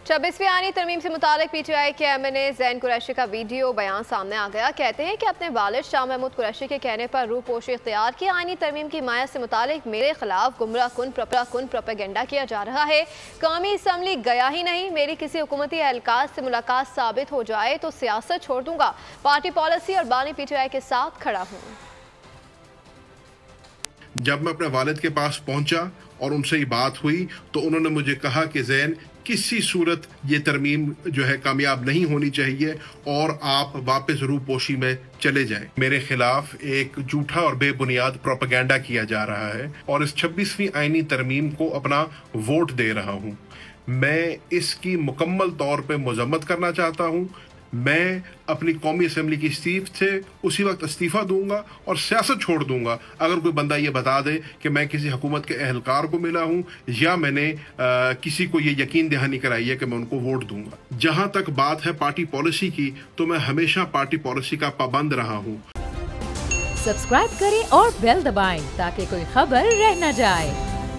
26वीं आईनी तरमीम से मुतालिक PTI के MNA ज़ैन कुरैशी का वीडियो बयान सामने आ गया। कहते हैं कि अपने वालिद शाह महमूद कुरैशी के कहने पर रूपोशी इख्तियार की आईनी तरमीम की हिमायत से मुतालिक मेरे खिलाफ गुमराह कुन प्रोपेगेंडा किया जा रहा है। कौमी असम्बली गया ही नहीं, मेरी किसी हुकूमती एहलकार से मुलाकात साबित हो जाए तो सियासत छोड़ दूंगा। पार्टी पॉलिसी और बानी PTI के साथ खड़ा हूँ। जब मैं अपने वालिद के पास पहुंचा और उनसे ये बात हुई तो उन्होंने मुझे कहा कि ज़ैन, किसी सूरत ये तरमीम जो है कामयाब नहीं होनी चाहिए और आप वापस रूपोशी में चले जाएं। मेरे खिलाफ एक झूठा और बेबुनियाद प्रोपेगेंडा किया जा रहा है और इस 26वीं आईनी तरमीम को अपना वोट दे रहा हूँ। मैं इसकी मुकम्मल तौर पे मजम्मत करना चाहता हूँ। मैं अपनी कौमी असम्बली की सीट से उसी वक्त इस्तीफ़ा दूंगा और सियासत छोड़ दूंगा अगर कोई बंदा ये बता दे कि मैं किसी हुकूमत के अहलकार को मिला हूँ या मैंने किसी को ये यकीन दहानी कराई है कि मैं उनको वोट दूंगा। जहाँ तक बात है पार्टी पॉलिसी की, तो मैं हमेशा पार्टी पॉलिसी का पाबंद रहा हूँ। सब्सक्राइब करें और बेल दबाएं ताकि कोई खबर रह न जाए।